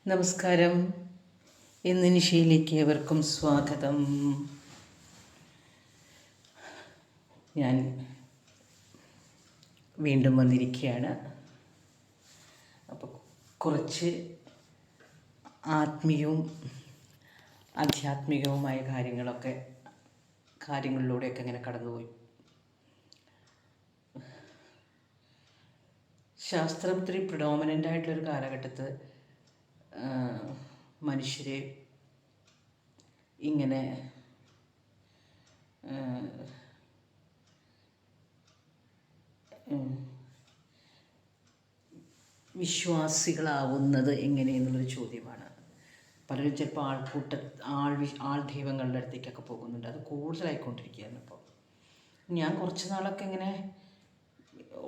നമസ്കാരം. ഇന്ന് നിശയിലേക്ക് ഏവർക്കും സ്വാഗതം. ഞാൻ വീണ്ടും വന്നിരിക്കുകയാണ്. അപ്പോൾ കുറച്ച് ആത്മീയവും ആധ്യാത്മികവുമായ കാര്യങ്ങളിലൂടെയൊക്കെ ഇങ്ങനെ കടന്നുപോയി. ശാസ്ത്രം ഇത്തിരി പ്രിഡോമിനൻ്റ് ആയിട്ടുള്ളൊരു കാലഘട്ടത്ത് മനുഷ്യരെ ഇങ്ങനെ വിശ്വാസികളാവുന്നത് എങ്ങനെയെന്നുള്ളൊരു ചോദ്യമാണ്. പലരും ചിലപ്പോൾ ആൾ ദൈവങ്ങളുടെ അടുത്തേക്കൊക്കെ പോകുന്നുണ്ട്. അത് കൂടുതലായിക്കൊണ്ടിരിക്കുകയാണ്. ഇപ്പോൾ ഞാൻ കുറച്ച് നാളൊക്കെ ഇങ്ങനെ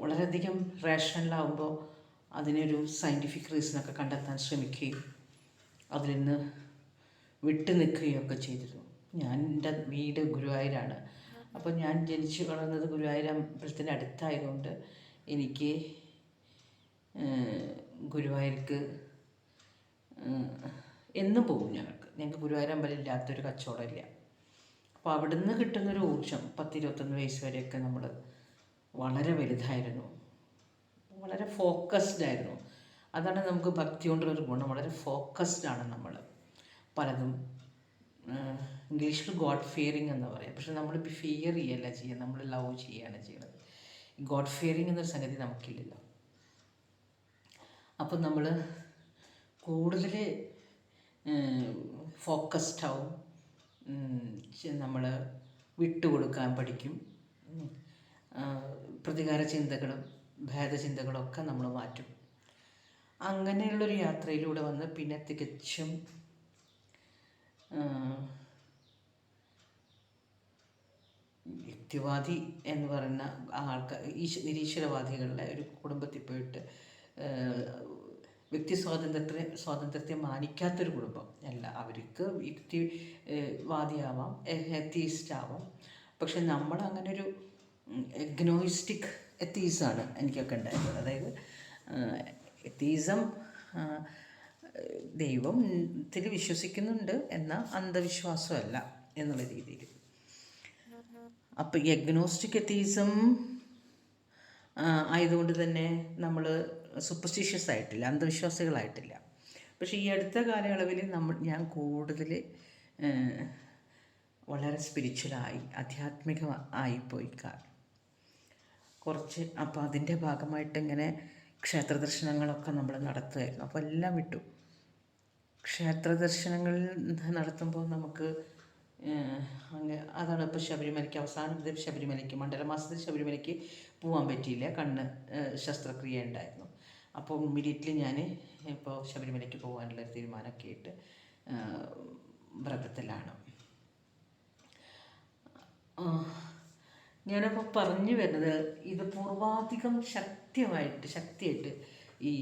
വളരെയധികം റേഷണലാവുമ്പോൾ അതിനൊരു സയൻറ്റിഫിക് റീസണൊക്കെ കണ്ടെത്താൻ ശ്രമിക്കുകയും അതിൽ നിന്ന് വിട്ടു നിൽക്കുകയൊക്കെ ചെയ്തിരുന്നു. എൻ്റെ വീട് ഗുരുവായൂരാണ്. അപ്പോൾ ഞാൻ ജനിച്ചു വളർന്നത് ഗുരുവായൂർ അമ്പലത്തിൻ്റെ അടുത്തായതുകൊണ്ട് എനിക്ക് ഗുരുവായൂർക്ക് എന്നും പോകും. ഞങ്ങൾക്ക് ഗുരുവായൂർ അമ്പലം ഇല്ലാത്തൊരു കച്ചവടമില്ല. അപ്പോൾ അവിടുന്ന് കിട്ടുന്നൊരു ഊർജ്ജം 10-21 വയസ്സ് വരെയൊക്കെ നമ്മൾ വളരെ വലുതായിരുന്നു, വളരെ ഫോക്കസ്ഡ് ആയിരുന്നു. അതാണ് നമുക്ക് ഭക്തി കൊണ്ടുള്ളൊരു ഗുണം. വളരെ ഫോക്കസ്ഡ് ആണ് നമ്മൾ. പലതും ഇംഗ്ലീഷിൽ ഗോഡ് ഫിയറിങ് എന്ന് പറയാം. പക്ഷെ നമ്മൾ ഫിയർ ചെയ്യല്ല ചെയ്യുക, നമ്മൾ ലവ് ചെയ്യുകയാണ് ചെയ്യുന്നത്. ഗോഡ് ഫിയറിങ് എന്നൊരു സംഗതി നമുക്കില്ലല്ലോ. അപ്പം നമ്മൾ കൂടുതൽ ഫോക്കസ്ഡ് ആവും. നമ്മൾ വിട്ടുകൊടുക്കാൻ പഠിക്കും. പ്രതികാര ചിന്തകളും ഭേദചിന്തകളൊക്കെ നമ്മൾ മാറ്റും. അങ്ങനെയുള്ളൊരു യാത്രയിലൂടെ വന്ന് പിന്നെ തികച്ചും യുക്തിവാദി എന്ന് പറയുന്ന ആൾക്കാർ, നിരീശ്വരവാദികളുടെ ഒരു കുടുംബത്തിൽ പോയിട്ട് വ്യക്തി സ്വാതന്ത്ര്യത്തെ മാനിക്കാത്തൊരു കുടുംബം അല്ല. അവർക്ക് യുക്തിവാദിയാവാം, എത്തീസ്റ്റ് ആവാം. പക്ഷെ നമ്മൾ അങ്ങനെ ഒരു എഗ്നോയിസ്റ്റിക് എത്തീസാണ് എനിക്കൊക്കെ ഉണ്ടായിട്ടുള്ളത്. അതായത് എത്തീസം ദൈവത്തിൽ വിശ്വസിക്കുന്നുണ്ട് എന്ന അന്ധവിശ്വാസമല്ല എന്നുള്ള രീതിയിൽ. അപ്പോൾ ഈ എഗ്നോസ്റ്റിക് എത്തീസം ആയതുകൊണ്ട് തന്നെ നമ്മൾ സൂപ്പർസ്റ്റിഷ്യസ് ആയിട്ടില്ല, അന്ധവിശ്വാസികളായിട്ടില്ല. പക്ഷേ ഈ അടുത്ത കാലയളവിൽ ഞാൻ കൂടുതൽ വളരെ സ്പിരിച്വലായി, ആയിപ്പോയി കുറച്ച്. അപ്പോൾ അതിൻ്റെ ഭാഗമായിട്ട് ഇങ്ങനെ ക്ഷേത്ര ദർശനങ്ങളൊക്കെ നമ്മൾ നടത്തുമായിരുന്നു. അപ്പോൾ എല്ലാം വിട്ടു. ക്ഷേത്ര ദർശനങ്ങൾ നടത്തുമ്പോൾ നമുക്ക് അതാണ്. ഇപ്പോൾ ശബരിമലയ്ക്ക് അവസാനത്തെ ശബരിമലയ്ക്ക് മണ്ഡലമാസത്തിൽ ശബരിമലയ്ക്ക് പോകാൻ പറ്റിയില്ല, കണ്ണ് ശസ്ത്രക്രിയ ഉണ്ടായിരുന്നു. അപ്പോൾ ഇമ്മീഡിയറ്റ്ലി ഞാൻ ഇപ്പോൾ ശബരിമലയ്ക്ക് പോകാനുള്ള തീരുമാനമൊക്കെ ആയിട്ട് വ്രതത്തിലാണ്. ഞാനപ്പോൾ പറഞ്ഞു വരുന്നത്, ഇത് പൂർവാധികം ശക്തിയായിട്ട് ഈ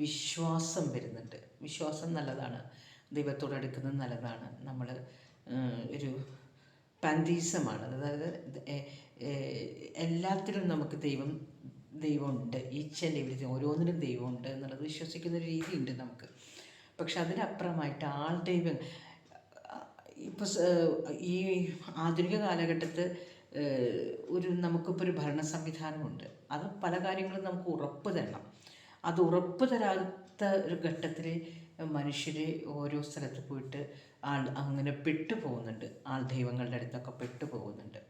വിശ്വാസം വരുന്നുണ്ട്. വിശ്വാസം നല്ലതാണ്, ദൈവത്തോട് അടുക്കുന്നത് നല്ലതാണ്. നമ്മൾ ഒരു പാന്തീസമാണ്. അതായത് എല്ലാത്തിലും നമുക്ക് ദൈവമുണ്ട്, ഈച്ച് ആൻഡ് എവരിതിങ്, ഓരോന്നിനും ദൈവമുണ്ട് എന്നുള്ളത് വിശ്വസിക്കുന്നൊരു രീതിയുണ്ട് നമുക്ക്. പക്ഷെ അതിനപ്പുറമായിട്ട് ദൈവം ഇപ്പോൾ ഈ ആധുനിക കാലഘട്ടത്ത് നമുക്കിപ്പോൾ ഒരു ഭരണ സംവിധാനമുണ്ട്. അത് പല കാര്യങ്ങളും നമുക്ക് ഉറപ്പ് തരണം. അത് ഉറപ്പ് തരാത്ത ഒരു ഘട്ടത്തിൽ മനുഷ്യർ ഓരോ സ്ഥലത്ത് പോയിട്ട് അങ്ങനെ പെട്ടുപോകുന്നുണ്ട്. ദൈവങ്ങളുടെ അടുത്തൊക്കെ പെട്ടുപോകുന്നുണ്ട്.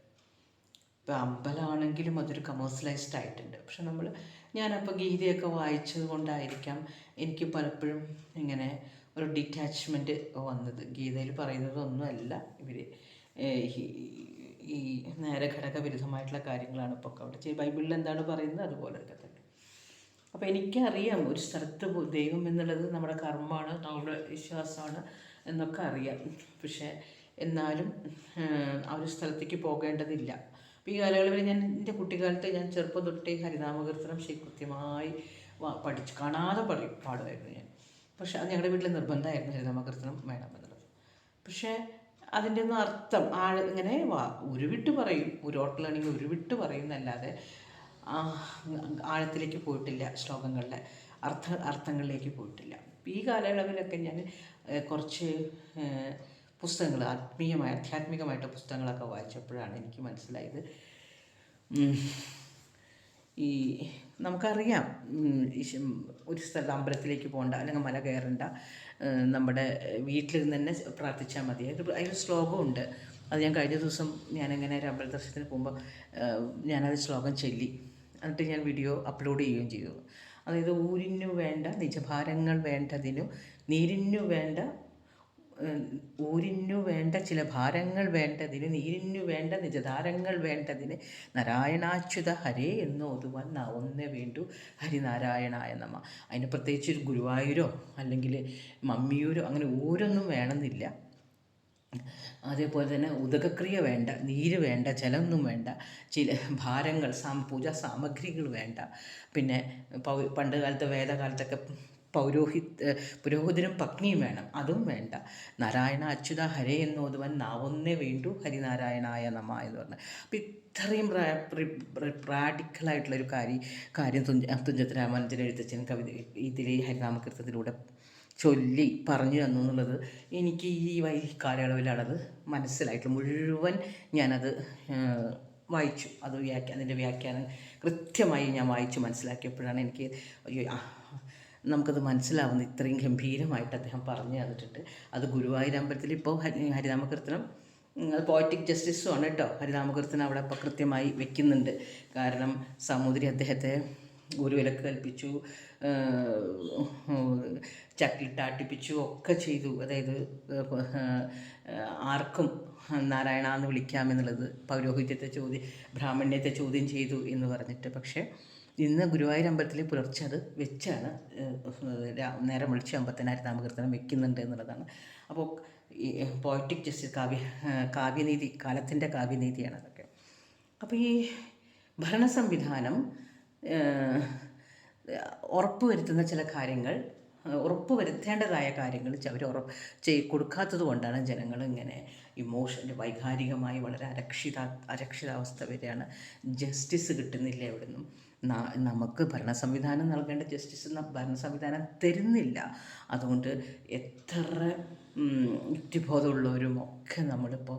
ഇപ്പോൾ അമ്പലമാണെങ്കിലും അതൊരു കമേഴ്സ്യലൈസ്ഡ് ആയിട്ടുണ്ട്. പക്ഷെ ഞാനപ്പോൾ ഗീതയൊക്കെ വായിച്ചത് കൊണ്ടായിരിക്കാം എനിക്ക് പലപ്പോഴും ഇങ്ങനെ ഒരു ഡിറ്റാച്ച്മെൻറ്റ് വന്നത്. ഗീതയിൽ പറയുന്നതൊന്നുമല്ല ഇവർ ഈ നേരെ ഘടകവിരുദ്ധമായിട്ടുള്ള കാര്യങ്ങളാണ് ഇപ്പോൾ അവിടെ ബൈബിളിൽ എന്താണ് പറയുന്നത് അതുപോലെയൊക്കെ തന്നെ. അപ്പോൾ എനിക്കറിയാം ഒരു സ്ഥലത്ത് ദൈവം എന്നുള്ളത് നമ്മുടെ കർമ്മമാണ്, നമ്മുടെ വിശ്വാസമാണ് എന്നൊക്കെ അറിയാം. പക്ഷേ എന്നാലും ആ ഒരു സ്ഥലത്തേക്ക് പോകേണ്ടതില്ല. അപ്പോൾ ഈ കാലയളവിൽ എൻ്റെ കുട്ടിക്കാലത്ത് ഞാൻ ചെറുപ്പം തൊട്ടേ ഹരിനാമകീർത്തനം കൃത്യമായി കാണാതെ പാടുമായിരുന്നു ഞാൻ. പക്ഷേ അത് ഞങ്ങളുടെ വീട്ടിൽ നിർബന്ധമായിരുന്നു, ഹരിനാമകീർത്തനം വേണമെന്നുള്ളത്. പക്ഷേ അതിൻ്റെ ഒന്നും അർത്ഥം ഇങ്ങനെ ഉരുവിട്ട് പറയും, ഉരുവിട്ട് പറയും എന്നല്ലാതെ ആഴത്തിലേക്ക് പോയിട്ടില്ല ശ്ലോകങ്ങളുടെ. അർത്ഥങ്ങളിലേക്ക് പോയിട്ടില്ല. ഈ കാലയളവിലൊക്കെ ഞാൻ കുറച്ച് പുസ്തകങ്ങൾ ആധ്യാത്മികമായിട്ട് പുസ്തകങ്ങളൊക്കെ വായിച്ചപ്പോഴാണ് എനിക്ക് മനസ്സിലായത്, ഈ നമുക്കറിയാം ഒരു സ്ഥലം അമ്പലത്തിലേക്ക് പോകണ്ട, അല്ലെങ്കിൽ മല കയറണ്ട, നമ്മുടെ വീട്ടിൽ നിന്ന് തന്നെ പ്രാർത്ഥിച്ചാൽ മതി. അതിൽ ശ്ലോകമുണ്ട്. അത് ഞാൻ കഴിഞ്ഞ ദിവസം ഞാനിങ്ങനെ ഒരു അമ്പല ദർശനത്തിന് പോകുമ്പോൾ ഞാനത് ശ്ലോകം ചൊല്ലി, എന്നിട്ട് ഞാൻ വീഡിയോ അപ്ലോഡ് ചെയ്യുകയും ചെയ്തു. അതായത് ഊരിനു വേണ്ട നിജഭാരങ്ങൾ വേണ്ടതിനു നീരിനു വേണ്ട ഊരിനു വേണ്ട ചില ഭാരങ്ങൾ വേണ്ടതിന് നീരിനു വേണ്ട നിജധാരങ്ങൾ വേണ്ടതിന് നാരായണാച്യുത ഹരേ എന്ന് ഓതുവാൻ ഒന്നേ വേണ്ടു ഹരിനാരായണായ നമ. അതിന് പ്രത്യേകിച്ച് ഒരു ഗുരുവായൂരോ അല്ലെങ്കിൽ മമ്മിയൂരോ അങ്ങനെ ഊരൊന്നും വേണമെന്നില്ല. അതേപോലെ തന്നെ ഉദകക്രിയ വേണ്ട, നീര് വേണ്ട, ജലമൊന്നും വേണ്ട, ചില ഭാരങ്ങൾ പൂജാ സാമഗ്രികൾ വേണ്ട. പിന്നെ പണ്ട് കാലത്ത് വേദകാലത്തൊക്കെ പുരോഹിതനും പത്നിയും വേണം, അതും വേണ്ട. നാരായണ അച്യുത ഹരേ എന്ന് ഓതുവാൻ നാവൊന്നേ വേണ്ടു ഹരിനാരായണായ നമ എന്ന് പറഞ്ഞാൽ. അപ്പം ഇത്രയും റാഡിക്കലായിട്ടുള്ളൊരു കാര്യം തുഞ്ചത്ത് രാമാനുജൻ എഴുത്തച്ഛൻ ഇതിലെ ഹരിനാമകീർത്തനത്തിലൂടെ ചൊല്ലി പറഞ്ഞു തന്നു എന്നുള്ളത് എനിക്ക് ഈ കാലയളവിലാണത് മനസ്സിലായിട്ട് മുഴുവൻ ഞാനത് വായിച്ചു. അതിൻ്റെ വ്യാഖ്യാനം കൃത്യമായി ഞാൻ വായിച്ച് മനസ്സിലാക്കിയപ്പോഴാണ് എനിക്ക് നമുക്കത് മനസ്സിലാവുന്നത്. ഇത്രയും ഗംഭീരമായിട്ട് അദ്ദേഹം പറഞ്ഞു തന്നിട്ടുണ്ട്. അത് ഗുരുവായൂർ അമ്പലത്തിൽ ഇപ്പോൾ ഹരിനാമകീർത്തനം അത് പോയറ്റിക് ജസ്റ്റിസും ആണ് കേട്ടോ. ഹരിനാമകീർത്തനം അവിടെ ഇപ്പോൾ കൃത്യമായി വെക്കുന്നുണ്ട്. കാരണം സാമൂതിരി അദ്ദേഹത്തെ ഗുരുവിലക്ക് കൽപ്പിച്ചു, ചക്കിട്ടാട്ടിപ്പിച്ചു ഒക്കെ ചെയ്തു. അതായത് ആർക്കും നാരായണ എന്ന് വിളിക്കാമെന്നുള്ളത് പൗരോഹിത്യത്തെ ബ്രാഹ്മണ്യത്തെ ചോദ്യം ചെയ്തു എന്ന് പറഞ്ഞിട്ട്. പക്ഷേ ഇന്ന് ഗുരുവായൂർ അമ്പലത്തിൽ പുലർച്ചെ അത് വെച്ചാണ് നേരം വിളിച്ച് അമ്പത്തിനായിരം നാമകീർത്തനം വെക്കുന്നുണ്ട് എന്നുള്ളതാണ്. അപ്പോൾ ഈ പോയറ്റിക് ജസ്റ്റിസ് കാവ്യനീതി, കാലത്തിൻ്റെ കാവ്യനീതിയാണ് അതൊക്കെ. അപ്പോൾ ഈ ഭരണ സംവിധാനം ഉറപ്പുവരുത്തുന്ന ചില കാര്യങ്ങൾ, ഉറപ്പുവരുത്തേണ്ടതായ കാര്യങ്ങൾ അവർ കൊടുക്കാത്തത് കൊണ്ടാണ് ജനങ്ങൾ ഇങ്ങനെ വൈകാരികമായി വളരെ അരക്ഷിതാവസ്ഥ വരെയാണ്. ജസ്റ്റിസ് കിട്ടുന്നില്ല എവിടെ നിന്നും. നമുക്ക് ഭരണ സംവിധാനം നൽകേണ്ട ജസ്റ്റിസ് ഭരണ സംവിധാനം തരുന്നില്ല. അതുകൊണ്ട് എത്ര യുക്തിബോധമുള്ളവരും ഒക്കെ നമ്മളിപ്പോൾ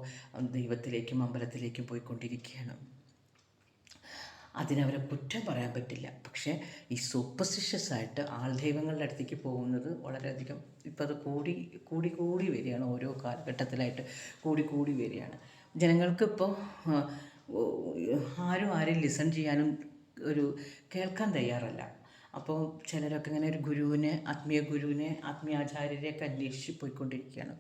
ദൈവത്തിലേക്കും അമ്പലത്തിലേക്കും പോയിക്കൊണ്ടിരിക്കുകയാണ്. അതിനവരെ കുറ്റം പറയാൻ പറ്റില്ല. പക്ഷേ ഈ സൂപ്പർസ്റ്റിഷ്യസ് ആയിട്ട് ആൾദൈവങ്ങളുടെ അടുത്തേക്ക് പോകുന്നത് വളരെയധികം ഇപ്പം അത് കൂടി വരികയാണ്. ഓരോ കാലഘട്ടത്തിലായിട്ട് കൂടി വരികയാണ്. ജനങ്ങൾക്കിപ്പോൾ ആരും ലിസൺ ചെയ്യാനും കേൾക്കാൻ തയ്യാറല്ല. അപ്പോൾ ചിലരൊക്കെ ഇങ്ങനെ ഒരു ആത്മീയാചാര്യരെയൊക്കെ അന്വേഷിച്ച് പോയിക്കൊണ്ടിരിക്കുകയാണ്.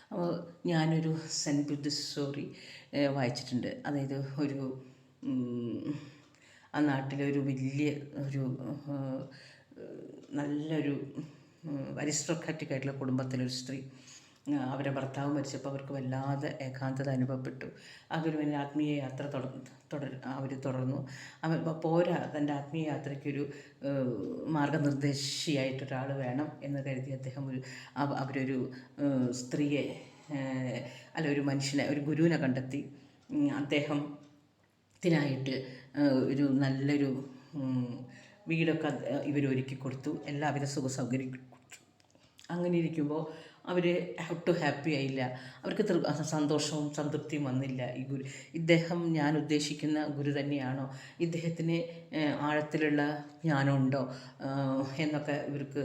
അപ്പോൾ ഞാനൊരു സെൻറ്റ് ബുദ്ധിസ്റ്റ് സ്റ്റോറി വായിച്ചിട്ടുണ്ട്. അതായത് ആ നാട്ടിലൊരു വലിയ നല്ലൊരു അരിസ്റ്റോക്രാറ്റിക് ആയിട്ടുള്ള കുടുംബത്തിലൊരു സ്ത്രീ, അവരുടെ ഭർത്താവ് മരിച്ചപ്പോൾ അവർക്ക് വല്ലാതെ ഏകാന്തത അനുഭവപ്പെട്ടു. ഗുരുവിൻ്റെ ആത്മീയ യാത്ര അവർ തുടർന്നു. തൻ്റെ ആത്മീയ യാത്രയ്ക്കൊരു മാർഗനിർദ്ദേശിയായിട്ടൊരാൾ വേണം എന്ന് കരുതി അദ്ദേഹം അവരൊരു സ്ത്രീയെ ഒരു മനുഷ്യനെ, ഒരു ഗുരുവിനെ കണ്ടെത്തി. അദ്ദേഹത്തിനായിട്ട് നല്ലൊരു വീടൊക്കെ ഇവരൊരുക്കി കൊടുത്തു, എല്ലാവിധ സുഖസൗകര്യം കൊടുത്തു. അങ്ങനെ ഇരിക്കുമ്പോൾ അവർ ഒട്ടും ഹാപ്പി ആയില്ല. അവർക്ക് സന്തോഷവും സംതൃപ്തിയും വന്നില്ല. ഇദ്ദേഹം ഞാൻ ഉദ്ദേശിക്കുന്ന ഗുരു തന്നെയാണോ, ഇദ്ദേഹത്തിന് ആഴത്തിലുള്ള ജ്ഞാനമുണ്ടോ എന്നൊക്കെ ഇവർക്ക്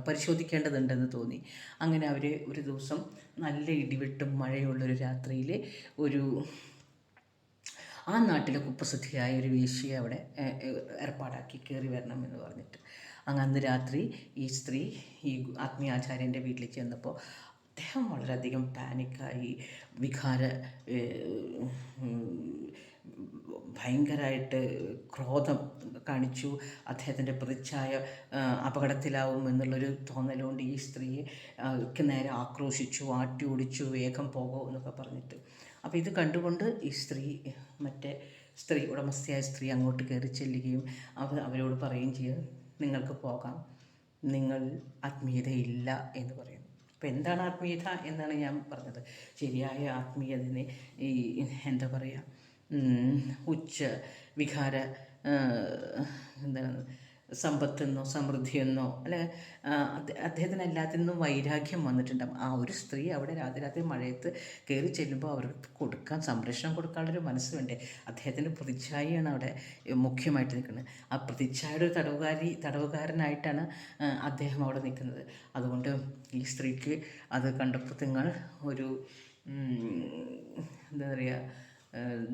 പരിശോധിക്കേണ്ടതുണ്ടെന്ന് തോന്നി. അങ്ങനെ അവർ ഒരു ദിവസം നല്ല ഇടിവെട്ടും മഴയുള്ളൊരു രാത്രിയിൽ ആ നാട്ടിലെ കുപ്രസിദ്ധിയായ ഒരു വേശ്യയെ അവിടെ ഏർപ്പാടാക്കി കയറി വരണം എന്ന് പറഞ്ഞിട്ട്. അന്ന് രാത്രി ഈ സ്ത്രീ ഈ ആത്മീയാചാര്യൻ്റെ വീട്ടിൽ ചെന്നപ്പോൾ അദ്ദേഹം വളരെയധികം പാനിക്കായി, ഭയങ്കരമായിട്ട് ക്രോധം കാണിച്ചു. അദ്ദേഹത്തിൻ്റെ പ്രതിച്ഛായ അപകടത്തിലാവും എന്നുള്ളൊരു തോന്നലുകൊണ്ട് ഈ സ്ത്രീയെ നേരെ ആക്രോശിച്ചു, ആട്ടി ഓടിച്ചു, വേഗം പോകോ എന്നൊക്കെ പറഞ്ഞിട്ട്. അപ്പോൾ ഇത് കണ്ടുകൊണ്ട് ഈ ഉടമസ്ഥയായ സ്ത്രീ അങ്ങോട്ട് കയറി ചെല്ലുകയും അവരോട് പറയുകയും ചെയ്യും, നിങ്ങൾക്ക് പോകാം, നിങ്ങൾ ആത്മീയതയില്ല എന്ന് പറയുന്നു. അപ്പോൾ എന്താണ് ആത്മീയത എന്നാണ് ഞാൻ പറഞ്ഞത്. ശരിയായ ആത്മീയതനെ എന്താ പറയുക, വികാര എന്താണ് സമ്പത്തെന്നോ സമൃദ്ധിയെന്നോ അല്ലെ അദ്ദേഹത്തിന് എല്ലാത്തിൽ നിന്നും വൈരാഗ്യം വന്നിട്ടുണ്ടാകും. ആ ഒരു സ്ത്രീ അവിടെ രാത്രി മഴയത്ത് കയറി ചെല്ലുമ്പോൾ അവർക്ക് കൊടുക്കാൻ സംരക്ഷണം കൊടുക്കാനുള്ളൊരു മനസ്സ് വേണ്ടേ. അദ്ദേഹത്തിൻ്റെ പ്രതിച്ഛായയാണ് അവിടെ മുഖ്യമായിട്ട് നിൽക്കുന്നത്. ആ പ്രതിച്ഛായയുടെ ഒരു തടവുകാരനായിട്ടാണ് അദ്ദേഹം അവിടെ നിൽക്കുന്നത്. അതുകൊണ്ട് ഈ സ്ത്രീക്ക് അത് കണ്ടപ്പോൾ നിങ്ങൾ ഒരു എന്താ പറയുക,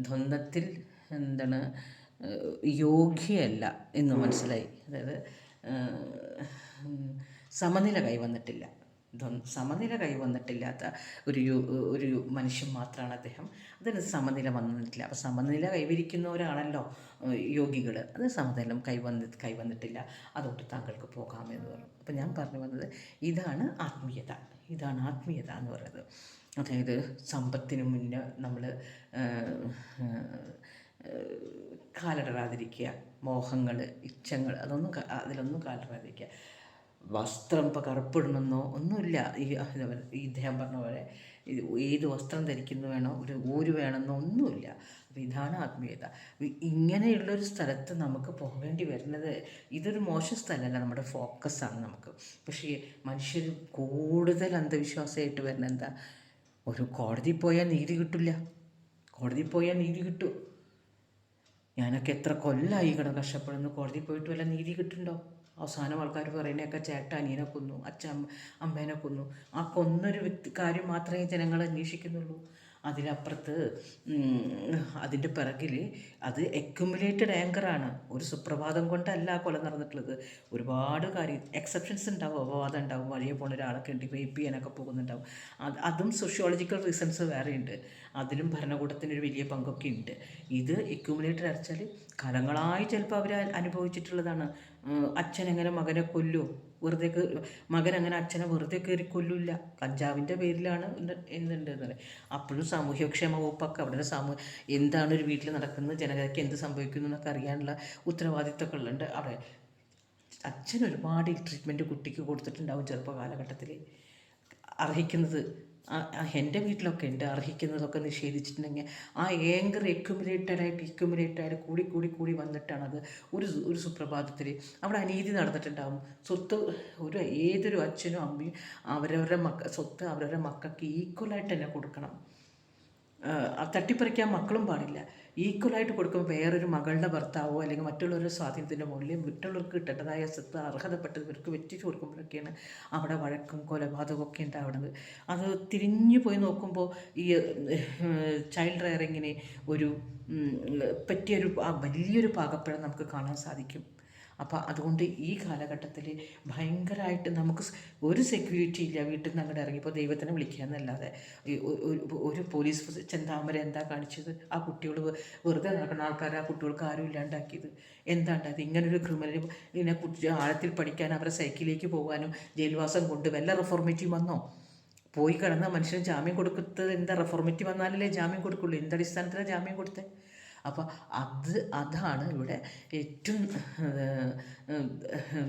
ദ്വന്ദ്ത്തിൽ എന്താണ് യോഗ്യയല്ല എന്ന് മനസ്സിലായി. അതായത് സമനില കൈവന്നിട്ടില്ല. സമനില കൈവന്നിട്ടില്ലാത്ത ഒരു മനുഷ്യൻ മാത്രമാണ് അദ്ദേഹം. അതിന് സമനില വന്നിട്ടില്ല. അപ്പോൾ സമനില കൈവരിക്കുന്നവരാണല്ലോ യോഗികൾ. അത് സമനില കൈവന്നിട്ടില്ല. അതുകൊണ്ട് താങ്കൾക്ക് പോകാമെന്ന് പറഞ്ഞു. അപ്പോൾ ഞാൻ പറഞ്ഞു വന്നത് ഇതാണ് ആത്മീയത എന്ന് പറയുന്നത്. അതായത് സമ്പത്തിന് മുന്നേ നമ്മൾ കാലിടറാതിരിക്കുക, മോഹങ്ങൾ, ഇച്ഛകൾ അതിലൊന്നും കാലിടറാതിരിക്കുക. വസ്ത്രം ഇപ്പോൾ കറുപ്പിടണമെന്നോ ഒന്നുമില്ല. ഇദ്ദേഹം പറഞ്ഞ പോലെ ഏത് വസ്ത്രം ധരിക്കുന്നു വേണോ, ഒരു ഊര് വേണമെന്നോ ഒന്നുമില്ല. അപ്പോൾ ഇതാണ് ആത്മീയത. ഇങ്ങനെയുള്ളൊരു സ്ഥലത്ത് നമുക്ക് പോകേണ്ടി വരുന്നത്, ഇതൊരു മോശം സ്ഥലമല്ല, നമ്മുടെ ഫോക്കസാണ് നമുക്ക്. പക്ഷേ മനുഷ്യർ കൂടുതൽ അന്ധവിശ്വാസമായിട്ട് വരുന്നത് എന്താ, ഒരു കോടതി പോയാൽ നീതി കിട്ടില്ല. ഞാനൊക്കെ എത്ര കൊല്ലമായി കഷ്ടപ്പെടുന്നു, കോടതി പോയിട്ട് വല്ല നീതി കിട്ടുന്നുണ്ടോ? അവസാനം ആൾക്കാർ പറയുന്നതൊക്കെ ചേട്ട അനിയനെ കൊന്നു, അച്ഛൻ അമ്മേനെ കൊന്നു. ആ കൊന്നൊരു കാര്യം മാത്രമേ ജനങ്ങൾ അന്വേഷിക്കുന്നുള്ളൂ. അതിലപ്പുറത്ത് അതിൻ്റെ പിറകിൽ അത് അക്യുമുലേറ്റഡ് ആങ്കറാണ്. ഒരു സുപ്രഭാതം കൊണ്ടല്ല കൊല നടന്നിട്ടുള്ളത്. ഒരുപാട് എക്സെപ്ഷൻസ് ഉണ്ടാവും, അപവാദം ഉണ്ടാവും, വഴിയെ പോകുന്ന ഒരാളൊക്കെ ഉണ്ട്, റേപ്പ് ചെയ്യാനൊക്കെ പോകുന്നുണ്ടാവും. അതും സോഷ്യോളജിക്കൽ റീസൺസ് വേറെയുണ്ട്. അതിലും ഭരണകൂടത്തിനൊരു വലിയ പങ്കൊക്കെ ഉണ്ട്. ഇത് അക്യുമുലേറ്റഡ് അരച്ചാൽ കാലങ്ങളായി ചിലപ്പോൾ അവർ അനുഭവിച്ചിട്ടുള്ളതാണ്. അച്ഛൻ എങ്ങനെ മകനെ കൊല്ലുമോ? മകൻ അങ്ങനെ അച്ഛനെ വെറുതെ കയറി കൊല്ലില്ല. കഞ്ചാവിൻ്റെ പേരിലാണ് എന്തുണ്ടെന്ന്. അപ്പോഴും സാമൂഹ്യക്ഷേമ വകുപ്പൊക്കെ അവിടെ എന്താണ് ഒരു വീട്ടിൽ നടക്കുന്നത്, ജനതയ്ക്ക് എന്ത് സംഭവിക്കുന്നു എന്നൊക്കെ അറിയാനുള്ള ഉത്തരവാദിത്തമൊക്കെ ഉള്ളുണ്ട് അവിടെ. അച്ഛൻ ഒരുപാട് ട്രീറ്റ്മെൻറ്റ് കുട്ടിക്ക് കൊടുത്തിട്ടുണ്ടാവും ചെറുപ്പ കാലഘട്ടത്തിൽ. അർഹിക്കുന്നത് എൻ്റെ വീട്ടിലൊക്കെ ഉണ്ട്. അർഹിക്കുന്നതൊക്കെ നിഷേധിച്ചിട്ടുണ്ടെങ്കിൽ ആ ഏങ്കർ എക്യുമുലേറ്റഡായിട്ട് കൂടി വന്നിട്ടാണ് അത് ഒരു സുപ്രഭാതത്തിൽ അവിടെ അനീതി നടന്നിട്ടുണ്ടാകും. സ്വത്ത് ഏതൊരു അച്ഛനും അമ്മയും അവരവരുടെ സ്വത്ത് അവരവരുടെ മക്കൾക്ക് ഈക്വലായിട്ട് തന്നെ കൊടുക്കണം. തട്ടിപ്പറിക്കാൻ മക്കളും പാടില്ല. ഈക്വലായിട്ട് കൊടുക്കുമ്പോൾ വേറൊരു മകളുടെ ഭർത്താവോ അല്ലെങ്കിൽ മറ്റുള്ളവരുടെ സ്വാധീനത്തിൻ്റെ മുകളിൽ മറ്റുള്ളവർക്ക് കിട്ടേണ്ടതായ സ്വത്ത് അർഹതപ്പെട്ടവർക്ക് വെറ്റിച്ച് കൊടുക്കുമ്പോഴൊക്കെയാണ് അവിടെ വഴക്കും കൊലപാതകമൊക്കെ ഉണ്ടാവുന്നത്. അത് തിരിഞ്ഞു പോയി നോക്കുമ്പോൾ ഈ ചൈൽഡ് റെയറിങ്ങിന് പറ്റിയൊരു വലിയൊരു പാകപ്പിഴ നമുക്ക് കാണാൻ സാധിക്കും. അപ്പോൾ അതുകൊണ്ട് ഈ കാലഘട്ടത്തിൽ ഭയങ്കരമായിട്ട് നമുക്ക് ഒരു സെക്യൂരിറ്റി ഇല്ല. വീട്ടിൽ നിന്ന് അങ്ങോട്ട് ഇറങ്ങിയപ്പോൾ ദൈവത്തിനെ വിളിക്കുക എന്നല്ലാതെ ഒരു പോലീസ് ചെന്താമര എന്താ കാണിച്ചത്? ആ കുട്ടികൾ വെറുതെ നടക്കുന്ന ആൾക്കാർ, ആ കുട്ടികൾക്ക് ആരും ഇല്ലാണ്ടാക്കിയത് എന്താണ്ടായത്? ഇങ്ങനൊരു ക്രിമിനൽ ഇതിനെ കുറിച്ച് ആഴത്തിൽ പഠിക്കാൻ അവരെ സൈക്കിളിലേക്ക് പോകാനും ജയിൽവാസം കൊണ്ട് വല്ല റിഫോർമേറ്റീവ് വന്നോ? പോയി കിടന്ന മനുഷ്യന് ജാമ്യം കൊടുക്കുന്നത് എന്താ? റിഫോർമേറ്റീവ് വന്നാലല്ലേ ജാമ്യം കൊടുക്കുള്ളൂ. എന്തടിസ്ഥാനത്തിലാണ് ജാമ്യം കൊടുത്തത്? അപ്പോൾ അതാണ് ഇവിടെ ഏറ്റവും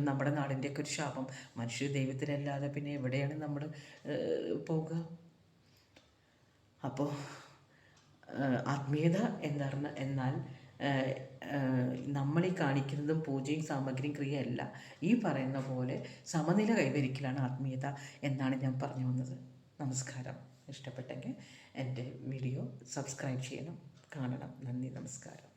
നമ്മുടെ നാടിൻ്റെയൊക്കെ ഒരു ശാപം. മനുഷ്യ ദൈവത്തിനല്ലാതെ പിന്നെ എവിടെയാണ് നമ്മൾ പോകുക? അപ്പോൾ ആത്മീയത എന്നാൽ നമ്മളീ കാണിക്കുന്നതും പൂജയും സാമഗ്രിയും ക്രിയയല്ല. ഈ പറയുന്ന പോലെ സമനില കൈവരിക്കലാണ് ആത്മീയത എന്നാണ് ഞാൻ പറഞ്ഞു വന്നത്. നമസ്കാരം. ഇഷ്ടപ്പെട്ടെങ്കിൽ എൻ്റെ വീഡിയോ സബ്സ്ക്രൈബ് ചെയ്യണം, കാണണം. നന്ദി, നമസ്കാരം.